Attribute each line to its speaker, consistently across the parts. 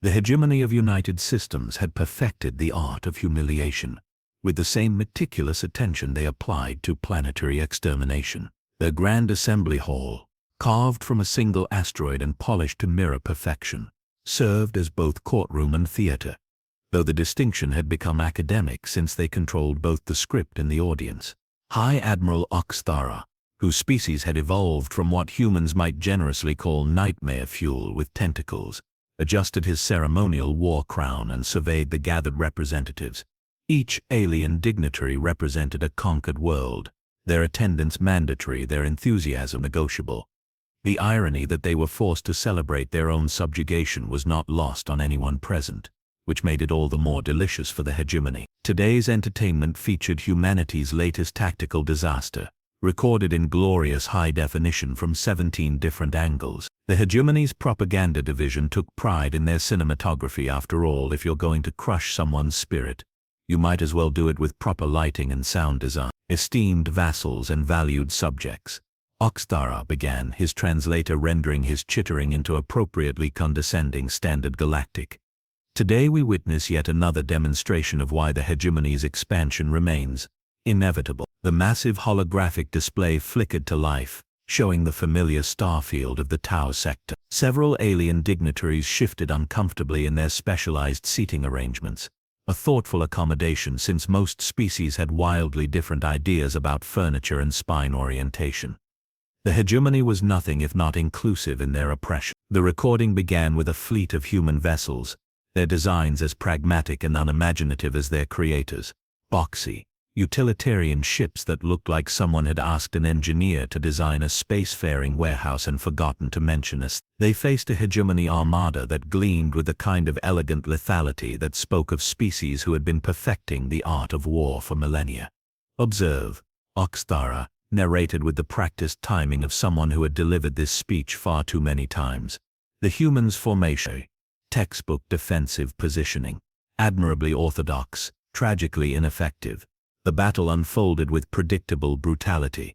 Speaker 1: The hegemony of United Systems had perfected the art of humiliation, with the same meticulous attention they applied to planetary extermination. Their grand assembly hall, carved from a single asteroid and polished to mirror perfection, served as both courtroom and theater, though the distinction had become academic since they controlled both the script and the audience. High Admiral Oxthara, whose species had evolved from what humans might generously call nightmare fuel with tentacles, adjusted his ceremonial war crown and surveyed the gathered representatives. Each alien dignitary represented a conquered world, their attendance mandatory, their enthusiasm negotiable. The irony that they were forced to celebrate their own subjugation was not lost on anyone present, which made it all the more delicious for the hegemony. Today's entertainment featured humanity's latest tactical disaster, recorded in glorious high definition from 17 different angles. The hegemony's propaganda division took pride in their cinematography. After all, if you're going to crush someone's spirit, you might as well do it with proper lighting and sound design. Esteemed vassals and valued subjects, Oxthara began, his translator rendering his chittering into appropriately condescending standard Galactic. Today we witness yet another demonstration of why the hegemony's expansion remains inevitable. The massive holographic display flickered to life, showing the familiar starfield of the Tau sector. Several alien dignitaries shifted uncomfortably in their specialized seating arrangements, a thoughtful accommodation since most species had wildly different ideas about furniture and spine orientation. The hegemony was nothing if not inclusive in their oppression. The recording began with a fleet of human vessels, their designs as pragmatic and unimaginative as their creators. Boxy, utilitarian ships that looked like someone had asked an engineer to design a spacefaring warehouse and forgotten to mention us. They faced a hegemony armada that gleamed with the kind of elegant lethality that spoke of species who had been perfecting the art of war for millennia. Observe, Oxthara narrated with the practiced timing of someone who had delivered this speech far too many times. The humans' formation, textbook defensive positioning, admirably orthodox, tragically ineffective. The battle unfolded with predictable brutality.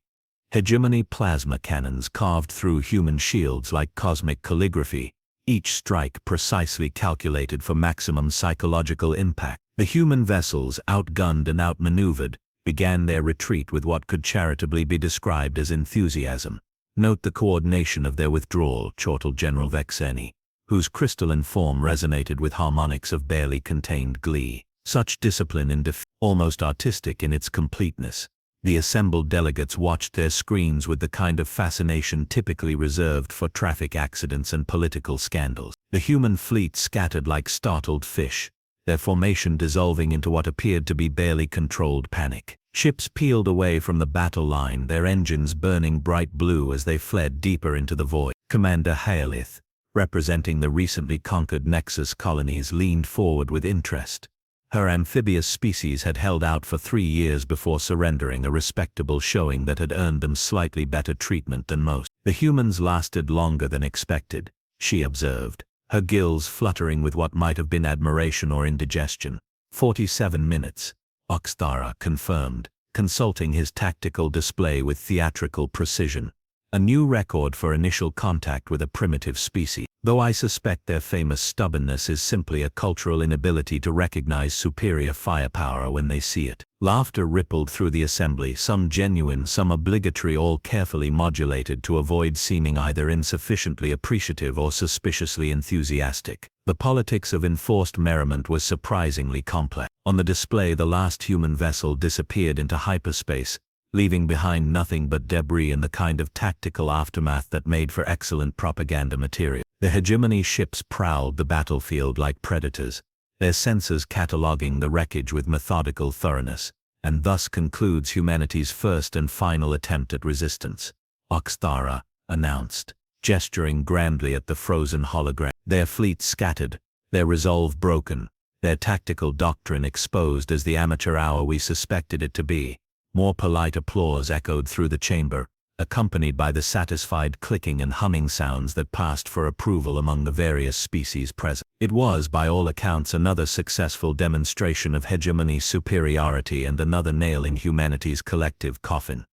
Speaker 1: Hegemony plasma cannons carved through human shields like cosmic calligraphy, each strike precisely calculated for maximum psychological impact. The human vessels, outgunned and outmaneuvered, began their retreat with what could charitably be described as enthusiasm. Note the coordination of their withdrawal, chortled General Vexeni, whose crystalline form resonated with harmonics of barely contained glee. Such discipline in almost artistic in its completeness. The assembled delegates watched their screens with the kind of fascination typically reserved for traffic accidents and political scandals. The human fleet scattered like startled fish, their formation dissolving into what appeared to be barely controlled panic. Ships peeled away from the battle line, their engines burning bright blue as they fled deeper into the void. Commander Haelith, representing the recently conquered Nexus colonies, leaned forward with interest. Her amphibious species had held out for 3 years before surrendering, a respectable showing that had earned them slightly better treatment than most. The humans lasted longer than expected, she observed, her gills fluttering with what might have been admiration or indigestion. 47 minutes, Oxthara confirmed, consulting his tactical display with theatrical precision. A new record for initial contact with a primitive species, though I suspect their famous stubbornness is simply a cultural inability to recognize superior firepower when they see it. Laughter rippled through the assembly, some genuine, some obligatory, all carefully modulated to avoid seeming either insufficiently appreciative or suspiciously enthusiastic. The politics of enforced merriment was surprisingly complex. On the display, the last human vessel disappeared into hyperspace, leaving behind nothing but debris and the kind of tactical aftermath that made for excellent propaganda material. The hegemony ships prowled the battlefield like predators, their sensors cataloging the wreckage with methodical thoroughness, and thus concludes humanity's first and final attempt at resistance, Oxthara announced, gesturing grandly at the frozen hologram. Their fleet scattered, their resolve broken, their tactical doctrine exposed as the amateur hour we suspected it to be. More polite applause echoed through the chamber, accompanied by the satisfied clicking and humming sounds that passed for approval among the various species present. It was, by all accounts, another successful demonstration of hegemony superiority and another nail in humanity's collective coffin.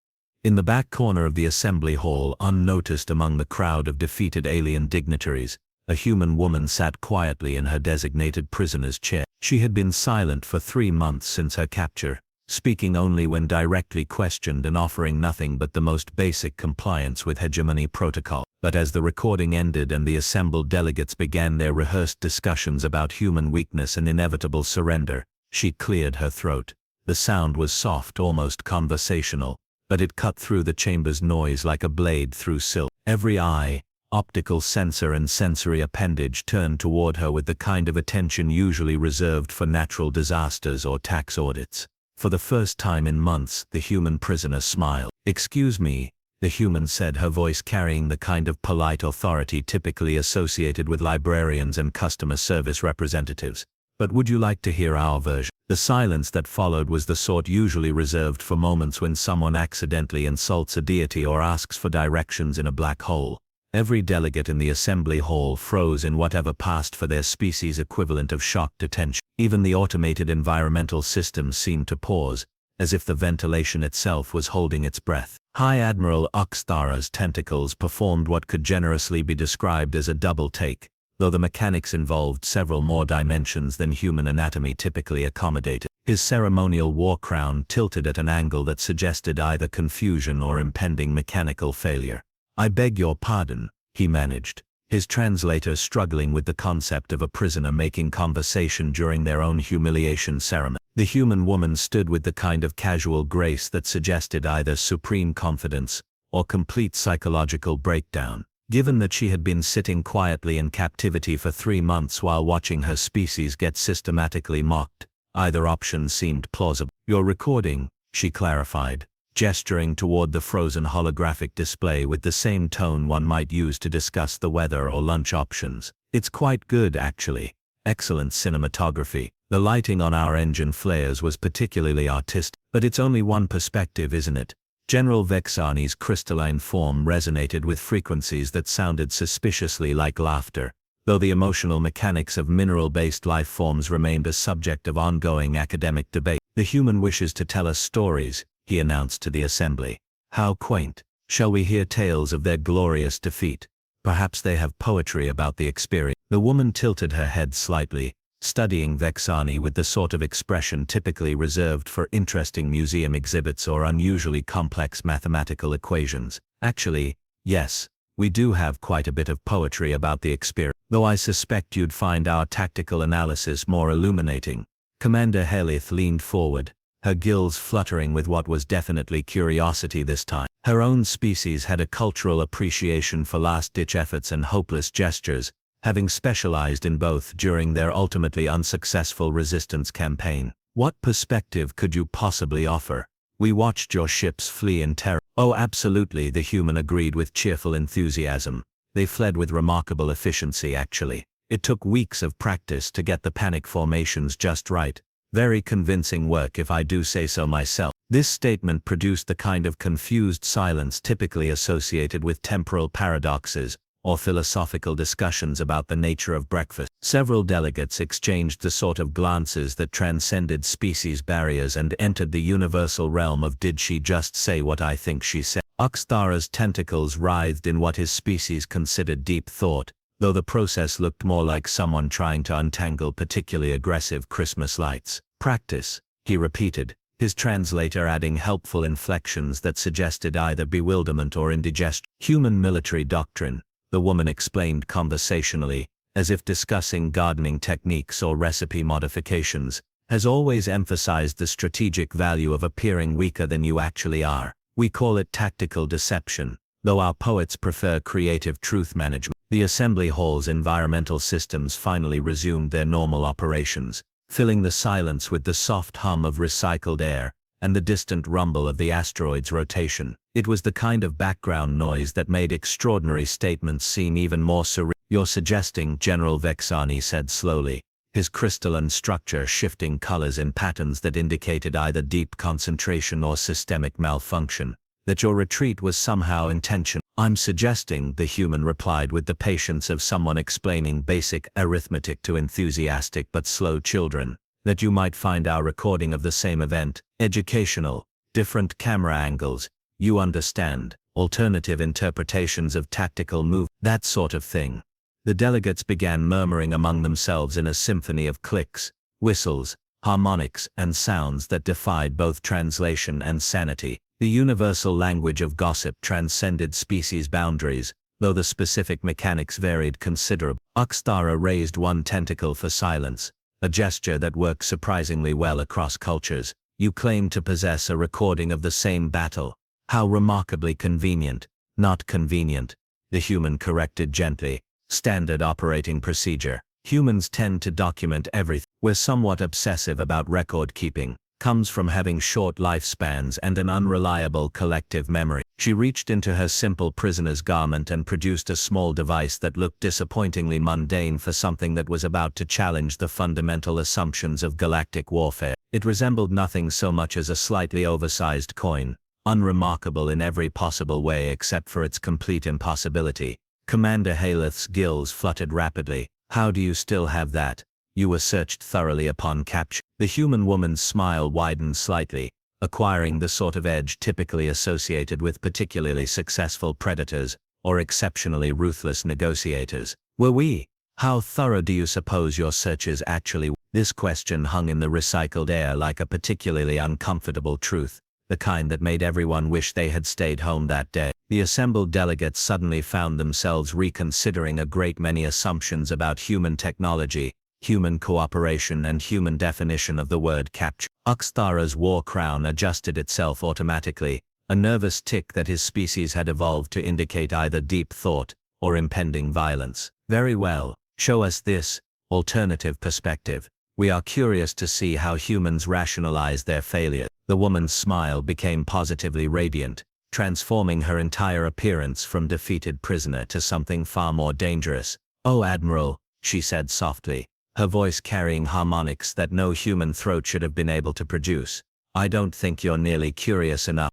Speaker 1: In the back corner of the assembly hall, unnoticed among the crowd of defeated alien dignitaries, A human woman sat quietly in her designated prisoner's chair. She had been silent for 3 months since her capture, speaking only when directly questioned and offering nothing but the most basic compliance with hegemony protocol. But as the recording ended and the assembled delegates began their rehearsed discussions about human weakness and inevitable surrender, she cleared her throat. The sound was soft, almost conversational, but it cut through the chamber's noise like a blade through silk. Every eye, optical sensor and sensory appendage turned toward her with the kind of attention usually reserved for natural disasters or tax audits. For the first time in months, the human prisoner smiled. "Excuse me," the human said, her voice carrying the kind of polite authority typically associated with librarians and customer service representatives. "But would you like to hear our version?" The silence that followed was the sort usually reserved for moments when someone accidentally insults a deity or asks for directions in a black hole. Every delegate in the assembly hall froze in whatever passed for their species equivalent of shocked attention. Even the automated environmental systems seemed to pause, as if the ventilation itself was holding its breath. High Admiral Oxthara's tentacles performed what could generously be described as a double take, though the mechanics involved several more dimensions than human anatomy typically accommodated. His ceremonial war crown tilted at an angle that suggested either confusion or impending mechanical failure. "I beg your pardon," he managed, his translator struggling with the concept of a prisoner making conversation during their own humiliation ceremony. The human woman stood with the kind of casual grace that suggested either supreme confidence or complete psychological breakdown. Given that she had been sitting quietly in captivity for 3 months while watching her species get systematically mocked, either option seemed plausible. "Your recording," she clarified, gesturing toward the frozen holographic display with the same tone one might use to discuss the weather or lunch options. "It's quite good, actually. Excellent cinematography. The lighting on our engine flares was particularly artistic. But it's only one perspective, isn't it?" General Vexani's crystalline form resonated with frequencies that sounded suspiciously like laughter, though the emotional mechanics of mineral-based life forms remained a subject of ongoing academic debate. "The human wishes to tell us stories," he announced to the assembly. "How quaint. Shall we hear tales of their glorious defeat? Perhaps they have poetry about the experience." The woman tilted her head slightly, studying Vexani with the sort of expression typically reserved for interesting museum exhibits or unusually complex mathematical equations. "Actually, yes, we do have quite a bit of poetry about the experience, though I suspect you'd find our tactical analysis more illuminating." Commander Haleth leaned forward, her gills fluttering with what was definitely curiosity this time. Her own species had a cultural appreciation for last-ditch efforts and hopeless gestures, having specialized in both during their ultimately unsuccessful resistance campaign. "What perspective could you possibly offer? We watched your ships flee in terror." "Oh, absolutely," the human agreed with cheerful enthusiasm. "They fled with remarkable efficiency, actually. It took weeks of practice to get the panic formations just right. Very convincing work, if I do say so myself." This statement produced the kind of confused silence typically associated with temporal paradoxes or philosophical discussions about the nature of breakfast. Several delegates exchanged the sort of glances that transcended species barriers and entered the universal realm of "did she just say what I think she said?" Oxthara's tentacles writhed in what his species considered deep thought, though the process looked more like someone trying to untangle particularly aggressive Christmas lights. "Practice," he repeated, his translator adding helpful inflections that suggested either bewilderment or indigestion. "Human military doctrine," the woman explained conversationally, as if discussing gardening techniques or recipe modifications, "has always emphasized the strategic value of appearing weaker than you actually are. We call it tactical deception, though our poets prefer creative truth management." The assembly hall's environmental systems finally resumed their normal operations, filling the silence with the soft hum of recycled air and the distant rumble of the asteroid's rotation. It was the kind of background noise that made extraordinary statements seem even more surreal. "You're suggesting," General Vexani said slowly, his crystalline structure shifting colors in patterns that indicated either deep concentration or systemic malfunction, "that your retreat was somehow intentional." "I'm suggesting," the human replied with the patience of someone explaining basic arithmetic to enthusiastic but slow children, "that you might find our recording of the same event educational, different camera angles, you understand, alternative interpretations of tactical move, that sort of thing."
Speaker 2: The delegates began murmuring among themselves in a symphony of clicks, whistles, harmonics, and sounds that defied both translation and sanity. The universal language of gossip transcended species boundaries, though the specific mechanics varied considerably. Uxthara raised one tentacle for silence, a gesture that worked surprisingly well across cultures. You claim to possess a recording of the same battle. How remarkably convenient. Not convenient, the human corrected gently. Standard operating procedure. Humans tend to document everything. We're somewhat obsessive about record keeping. Comes from having short lifespans and an unreliable collective memory. She reached into her simple prisoner's garment and produced a small device that looked disappointingly mundane for something that was about to challenge the fundamental assumptions of galactic warfare. It resembled nothing so much as a slightly oversized coin, unremarkable in every possible way except for its complete impossibility. Commander Haleth's gills fluttered rapidly. How do you still have that? You were searched thoroughly upon capture. The human woman's smile widened slightly, acquiring the sort of edge typically associated with particularly successful predators or exceptionally ruthless negotiators. Were we? How thorough do you suppose your searches actually were? This question hung in the recycled air like a particularly uncomfortable truth, the kind that made everyone wish they had stayed home that day. The assembled delegates suddenly found themselves reconsidering a great many assumptions about human technology, human cooperation, and human definition of the word capture. Uxthara's war crown adjusted itself automatically, a nervous tick that his species had evolved to indicate either deep thought or impending violence. Very well, show us this alternative perspective. We are curious to see how humans rationalize their failure. The woman's smile became positively radiant, transforming her entire appearance from defeated prisoner to something far more dangerous. "Oh, Admiral," she said softly, her voice carrying harmonics that no human throat should have been able to produce. "I don't think you're nearly curious enough."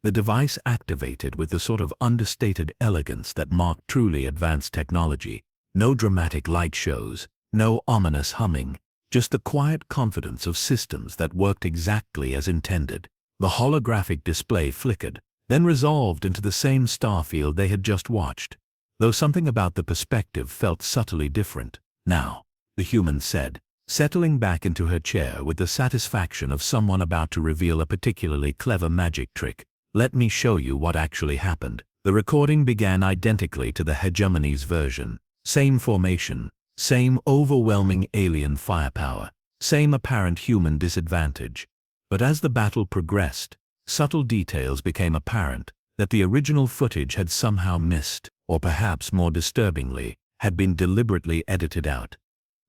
Speaker 1: The device activated with the sort of understated elegance that marked truly advanced technology. No dramatic light shows, no ominous humming, just the quiet confidence of systems that worked exactly as intended. The holographic display flickered, then resolved into the same starfield they had just watched, though something about the perspective felt subtly different. "Now," the human said, settling back into her chair with the satisfaction of someone about to reveal a particularly clever magic trick, "let me show you what actually happened." The recording began identically to the hegemony's version. Same formation, same overwhelming alien firepower, same apparent human disadvantage. But as the battle progressed, subtle details became apparent that the original footage had somehow missed, or perhaps more disturbingly, had been deliberately edited out.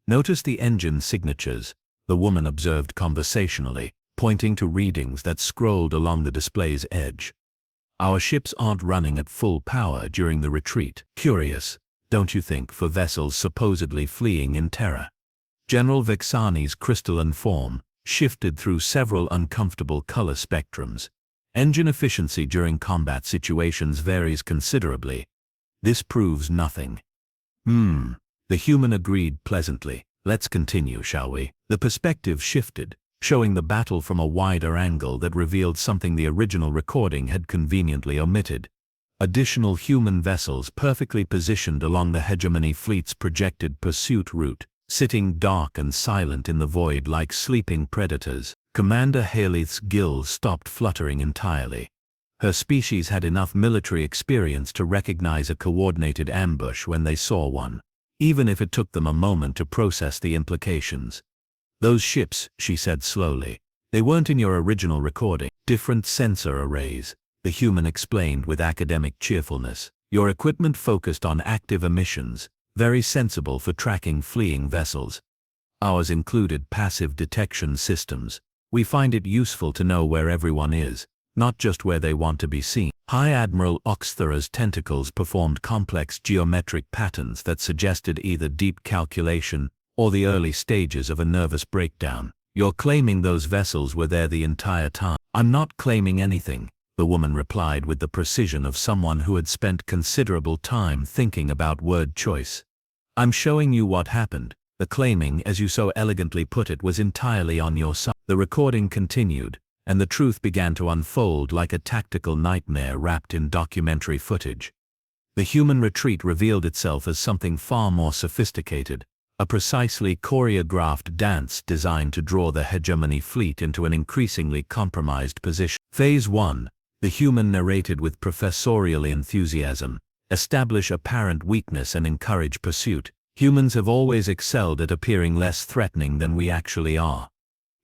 Speaker 1: "Notice the engine signatures," the woman observed conversationally, pointing to readings that scrolled along the display's edge. "Our ships aren't running at full power during the retreat. Curious, don't you think, for vessels supposedly fleeing in terror?" General Vexani's crystalline form shifted through several uncomfortable color spectrums. "Engine efficiency during combat situations varies considerably. This proves nothing." The human agreed pleasantly. "Let's continue, shall we?" The perspective shifted, showing the battle from a wider angle that revealed something the original recording had conveniently omitted. Additional human vessels perfectly positioned along the hegemony fleet's projected pursuit route, sitting dark and silent in the void like sleeping predators. Commander Haleth's gills stopped fluttering entirely. Her species had enough military experience to recognize a coordinated ambush when they saw one, even if it took them a moment to process the implications. "Those ships," she said slowly, "they weren't in your original recording. Different sensor arrays," the human explained with academic cheerfulness. "Your equipment focused on active emissions, very sensible for tracking fleeing vessels. Ours included passive detection systems. We find it useful to know where everyone is, not just where they want to be seen." High Admiral Uxthara's tentacles performed complex geometric patterns that suggested either deep calculation or the early stages of a nervous breakdown. "You're claiming those vessels were there the entire time." "I'm not claiming anything," the woman replied with the precision of someone who had spent considerable time thinking about word choice. "I'm showing you what happened. The claiming, as you so elegantly put it, was entirely on your side." The recording continued, and the truth began to unfold like a tactical nightmare wrapped in documentary footage. The human retreat revealed itself as something far more sophisticated, a precisely choreographed dance designed to draw the hegemony fleet into an increasingly compromised position. Phase 1. The human narrated with professorial enthusiasm, establish apparent weakness and encourage pursuit. Humans have always excelled at appearing less threatening than we actually are.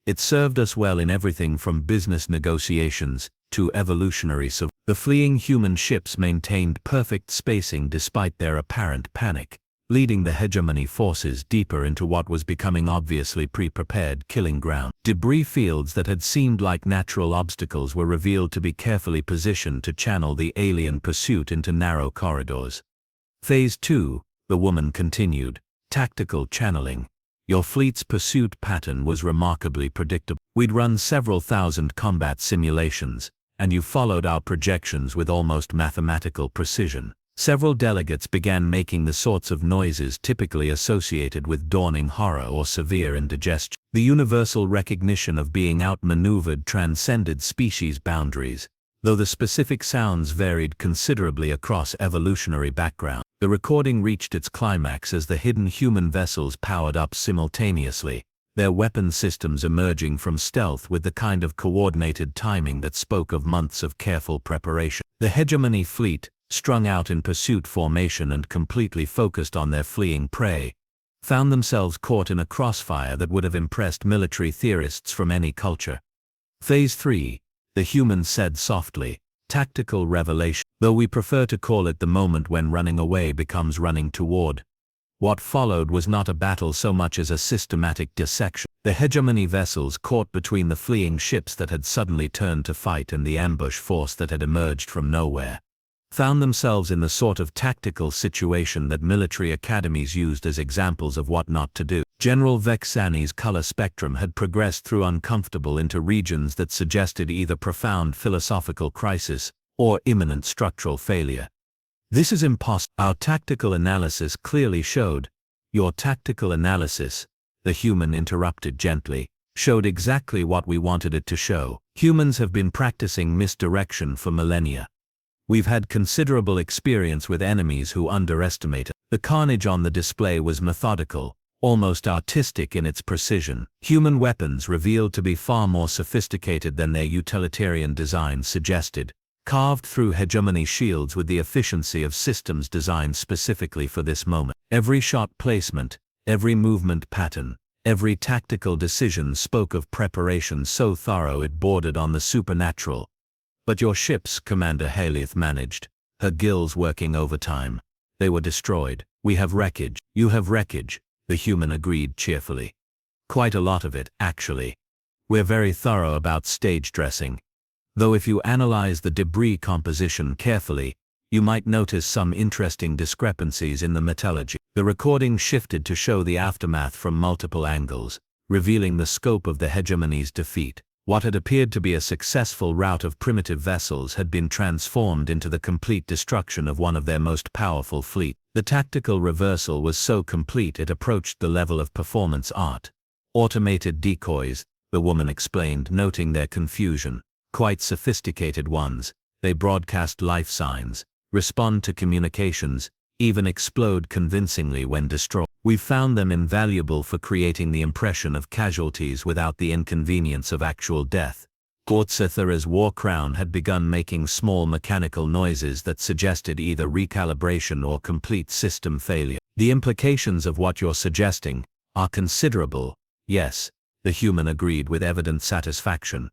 Speaker 1: It served us well in everything from business negotiations to evolutionary survival. The fleeing human ships maintained perfect spacing despite their apparent panic, leading the hegemony forces deeper into what was becoming obviously pre-prepared killing ground. Debris fields that had seemed like natural obstacles were revealed to be carefully positioned to channel the alien pursuit into narrow corridors. Phase 2, the woman continued, tactical channeling. Your fleet's pursuit pattern was remarkably predictable. We'd run several thousand combat simulations, and you followed our projections with almost mathematical precision. Several delegates began making the sorts of noises typically associated with dawning horror or severe indigestion. The universal recognition of being outmaneuvered transcended species boundaries, though the specific sounds varied considerably across evolutionary backgrounds. The recording reached its climax as the hidden human vessels powered up simultaneously, their weapon systems emerging from stealth with the kind of coordinated timing that spoke of months of careful preparation. The hegemony fleet, strung out in pursuit formation and completely focused on their fleeing prey, found themselves caught in a crossfire that would have impressed military theorists from any culture. Phase 3, the human said softly, tactical revelation. Though we prefer to call it the moment when running away becomes running toward. What followed was not a battle so much as a systematic dissection. The hegemony vessels caught between the fleeing ships that had suddenly turned to fight and the ambush force that had emerged from nowhere, found themselves in the sort of tactical situation that military academies used as examples of what not to do. General Vexani's color spectrum had progressed through uncomfortable into regions that suggested either profound philosophical crisis or imminent structural failure. This is impossible. Our tactical analysis clearly showed. Your tactical analysis, the human interrupted gently, showed exactly what we wanted it to show. Humans have been practicing misdirection for millennia. We've had considerable experience with enemies who underestimate us. The carnage on the display was methodical, almost artistic in its precision. Human weapons revealed to be far more sophisticated than their utilitarian design suggested, carved through hegemony shields with the efficiency of systems designed specifically for this moment. Every shot placement, every movement pattern, every tactical decision spoke of preparation so thorough it bordered on the supernatural. But your ships, Commander Haleth managed, her gills working overtime. They were destroyed. We have wreckage. You have wreckage, the human agreed cheerfully. Quite a lot of it, actually. We're very thorough about stage dressing. Though if you analyze the debris composition carefully, you might notice some interesting discrepancies in the metallurgy. The recording shifted to show the aftermath from multiple angles, revealing the scope of the hegemony's defeat. What had appeared to be a successful rout of primitive vessels had been transformed into the complete destruction of one of their most powerful fleet. The tactical reversal was so complete it approached the level of performance art. Automated decoys, the woman explained, noting their confusion. Quite sophisticated ones. They broadcast life signs, respond to communications, even explode convincingly when destroyed. We've found them invaluable for creating the impression of casualties without the inconvenience of actual death. Gortsethera's war crown had begun making small mechanical noises that suggested either recalibration or complete system failure. The implications of what you're suggesting are considerable, yes, the human agreed with evident satisfaction.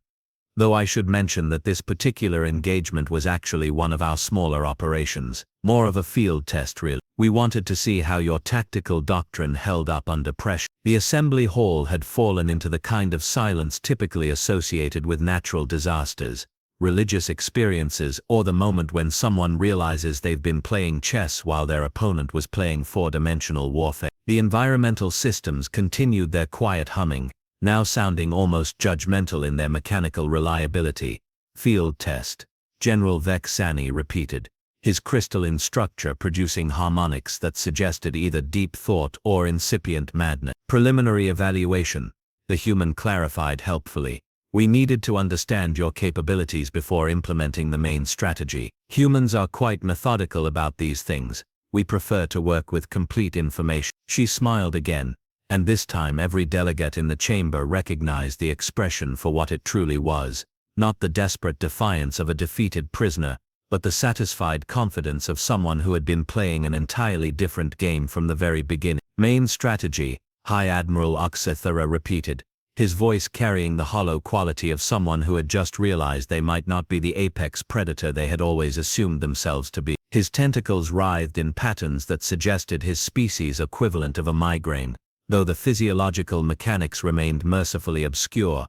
Speaker 1: Though I should mention that this particular engagement was actually one of our smaller operations, more of a field test really. We wanted to see how your tactical doctrine held up under pressure. The assembly hall had fallen into the kind of silence typically associated with natural disasters, religious experiences, or the moment when someone realizes they've been playing chess while their opponent was playing four-dimensional warfare. The environmental systems continued their quiet humming, now sounding almost judgmental in their mechanical reliability. Field test, General Vexani repeated, his crystalline structure producing harmonics that suggested either deep thought or incipient madness. Preliminary evaluation, the human clarified helpfully. We needed to understand your capabilities before implementing the main strategy.
Speaker 2: Humans are quite methodical about these things. We prefer to work with complete information. She smiled again, and this time every delegate in the chamber recognized the expression for what it truly was, not the desperate defiance of a defeated prisoner, but the satisfied confidence of someone who had been playing an entirely different game from the very beginning. Main strategy, High Admiral Oxithera repeated, his voice carrying the hollow quality of someone who had just realized they might not be the apex predator they had always assumed themselves to be. His tentacles writhed in patterns that suggested his species' equivalent of a migraine, though the physiological mechanics remained mercifully obscure.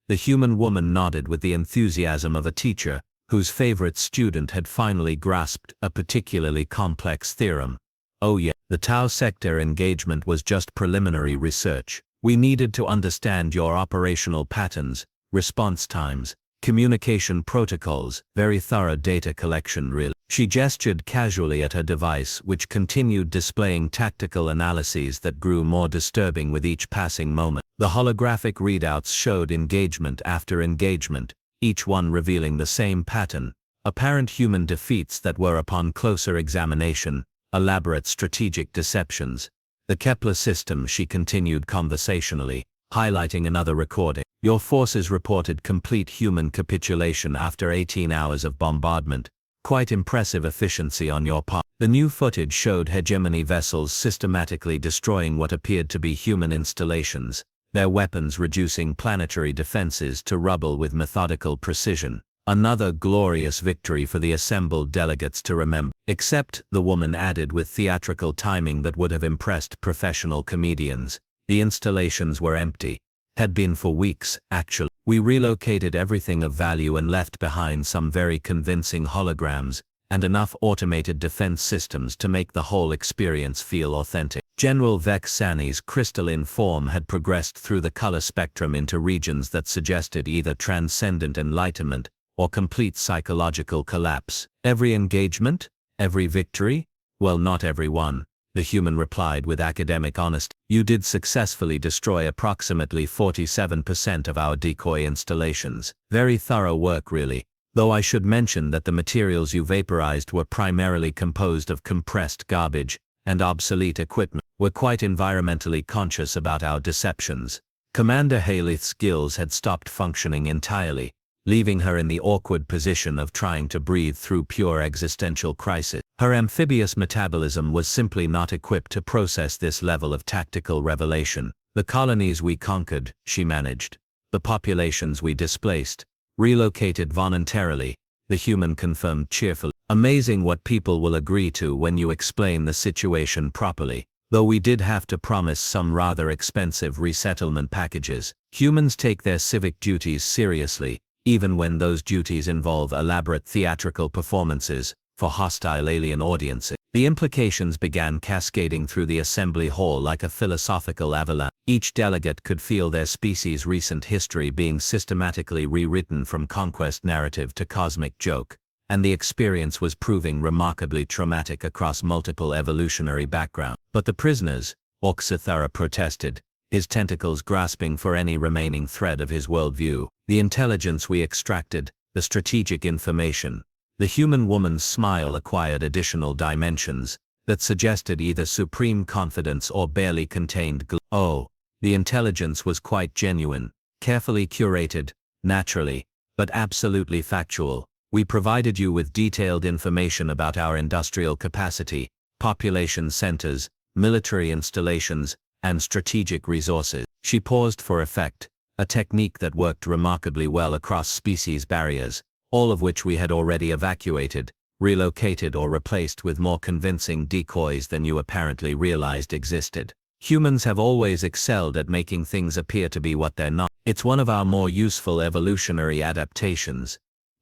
Speaker 2: The human woman nodded with the enthusiasm of a teacher whose favorite student had finally grasped a particularly complex theorem. Oh yeah, the Tau sector engagement was just preliminary research. We needed to understand your operational patterns, response times, communication protocols, very thorough data collection really. She gestured casually at her device, which continued displaying tactical analyses that grew more disturbing with each passing moment. The holographic readouts showed engagement after engagement, each one revealing the same pattern, apparent human defeats that were upon closer examination, elaborate strategic deceptions. The Kepler system, she continued conversationally, highlighting another recording. Your forces reported complete human capitulation after 18 hours of bombardment. Quite impressive efficiency on your part. The new footage showed hegemony vessels systematically destroying what appeared to be human installations, their weapons reducing planetary defenses to rubble with methodical precision. Another glorious victory for the assembled delegates to remember. Except, the woman added with theatrical timing that would have impressed professional comedians, the installations were empty. Had been for weeks, actually. We relocated everything of value and left behind some very convincing holograms, and enough automated defense systems to make the whole experience feel authentic. General Vexani's crystalline form had progressed through the color spectrum into regions that suggested either transcendent enlightenment or complete psychological collapse. Every engagement? Every victory? Well, not every one, the human replied with academic honesty. You did successfully destroy approximately 47% of our decoy installations. Very thorough work really, though I should mention that the materials you vaporized were primarily composed of compressed garbage and obsolete equipment. We're quite environmentally conscious about our deceptions. Commander Halith's gills had stopped functioning entirely, leaving her in the awkward position of trying to breathe through pure existential crisis. Her amphibious metabolism was simply not equipped to process this level of tactical revelation. The colonies we conquered, she managed. The populations we displaced, relocated voluntarily, the human confirmed cheerfully. Amazing what people will agree to when you explain the situation properly. Though we did have to promise some rather expensive resettlement packages. Humans take their civic duties seriously, even when those duties involve elaborate theatrical performances for hostile alien audiences. The implications began cascading through the assembly hall like a philosophical avalanche. Each delegate could feel their species' recent history being systematically rewritten from conquest narrative to cosmic joke, and the experience was proving remarkably traumatic across multiple evolutionary backgrounds. But the prisoners, Oxithara protested, his tentacles grasping for any remaining thread of his worldview. The intelligence we extracted, the strategic information. The human woman's smile acquired additional dimensions that suggested either supreme confidence or barely contained Oh, the intelligence was quite genuine, carefully curated, naturally, but absolutely factual. We provided you with detailed information about our industrial capacity, population centers, military installations, and strategic resources. She paused for effect, a technique that worked remarkably well across species barriers, all of which we had already evacuated, relocated or replaced with more convincing decoys than you apparently realized existed. Humans have always excelled at making things appear to be what they're not. It's one of our more useful evolutionary adaptations.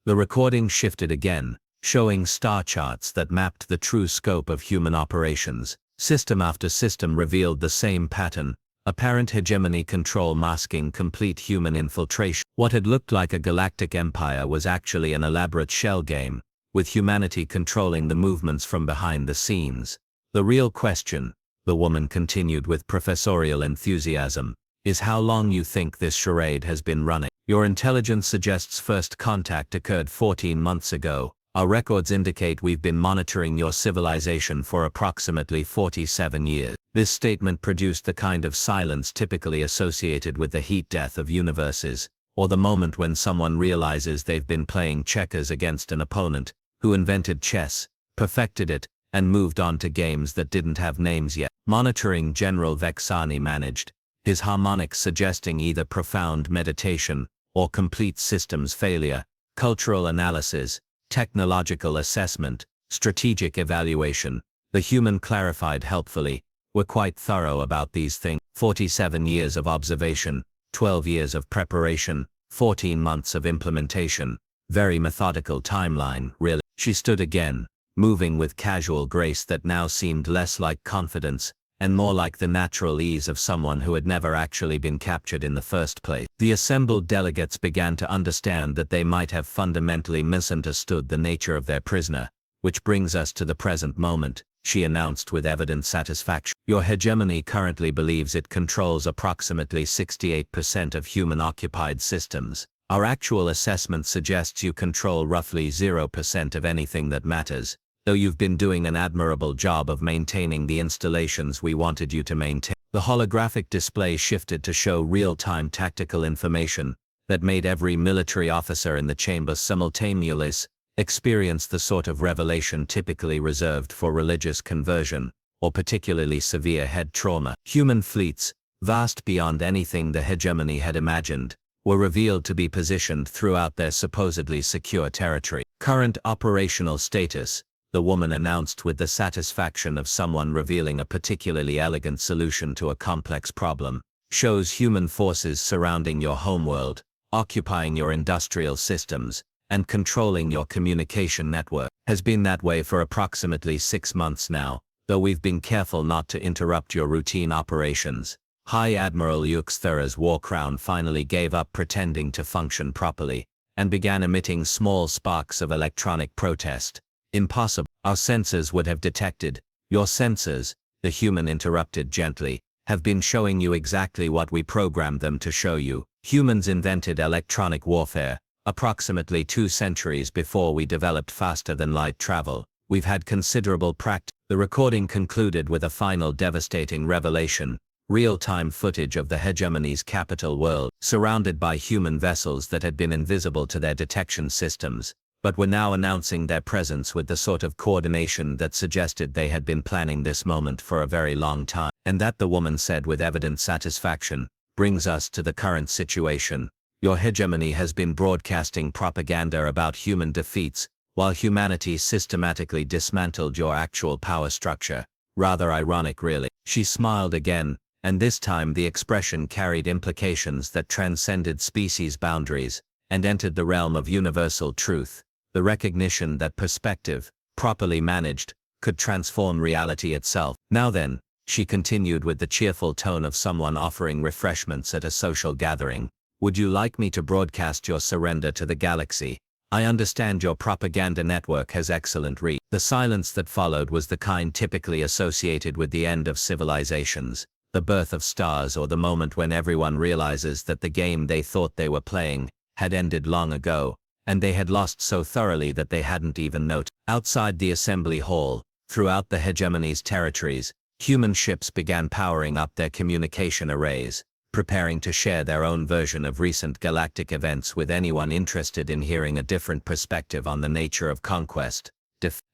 Speaker 2: The recording shifted again, showing star charts that mapped the true scope of human operations. System after system revealed the same pattern, apparent hegemony control masking complete human infiltration. What had looked like a galactic empire was actually an elaborate shell game, with humanity controlling the movements from behind the scenes. The real question, the woman continued with professorial enthusiasm, is how long you think this charade has been running. Your intelligence suggests first contact occurred 14 months ago, Our records indicate we've been monitoring your civilization for approximately 47 years. This statement produced the kind of silence typically associated with the heat death of universes, or the moment when someone realizes they've been playing checkers against an opponent who invented chess, perfected it, and moved on to games that didn't have names yet. Monitoring General Vexani managed, his harmonics suggesting either profound meditation or complete systems failure, cultural analysis, technological assessment, strategic evaluation. The human clarified helpfully, "We're quite thorough about these things. 47 years of observation, 12 years of preparation, 14 months of implementation. Very methodical timeline, really." She stood again, moving with casual grace that now seemed less like confidence and more like the natural ease of someone who had never actually been captured in the first place. The assembled delegates began to understand that they might have fundamentally misunderstood the nature of their prisoner, "which brings us to the present moment," she announced with evident satisfaction. "Your hegemony currently believes it controls approximately 68% of human-occupied systems. Our actual assessment suggests you control roughly 0% of anything that matters, though you've been doing an admirable job of maintaining the installations we wanted you to maintain." The holographic display shifted to show real-time tactical information that made every military officer in the chamber simultaneously experience the sort of revelation typically reserved for religious conversion or particularly severe head trauma. Human fleets, vast beyond anything the hegemony had imagined, were revealed to be positioned throughout their supposedly secure territory. Current operational status, the woman announced with the satisfaction of someone revealing a particularly elegant solution to a complex problem, shows human forces surrounding your homeworld, occupying your industrial systems, and controlling your communication network. Has been that way for approximately 6 months now, though we've been careful not to interrupt your routine operations. High Admiral Yuxthera's war crown finally gave up pretending to function properly, and began emitting small sparks of electronic protest. "Impossible. Our sensors would have detected." "Your sensors," the human interrupted gently, "have been showing you exactly what we programmed them to show you. Humans invented electronic warfare approximately 2 centuries before we developed faster-than-light travel. We've had considerable practice." The recording concluded with a final devastating revelation: real-time footage of the hegemony's capital world, surrounded by human vessels that had been invisible to their detection systems, but were now announcing their presence with the sort of coordination that suggested they had been planning this moment for a very long time. "And that," the woman said with evident satisfaction, "brings us to the current situation. Your hegemony has been broadcasting propaganda about human defeats, while humanity systematically dismantled your actual power structure. Rather ironic, really." She smiled again, and this time the expression carried implications that transcended species boundaries and entered the realm of universal truth. The recognition that perspective, properly managed, could transform reality itself. "Now then," she continued with the cheerful tone of someone offering refreshments at a social gathering, "would you like me to broadcast your surrender to the galaxy? I understand your propaganda network has excellent reach." The silence that followed was the kind typically associated with the end of civilizations, the birth of stars, or the moment when everyone realizes that the game they thought they were playing had ended long ago, and they had lost so thoroughly that they hadn't even noticed. Outside the assembly hall, throughout the hegemony's territories, human ships began powering up their communication arrays, preparing to share their own version of recent galactic events with anyone interested in hearing a different perspective on the nature of conquest,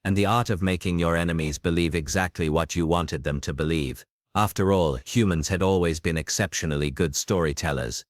Speaker 2: and the art of making your enemies believe exactly what you wanted them to believe. After all, humans had always been exceptionally good storytellers,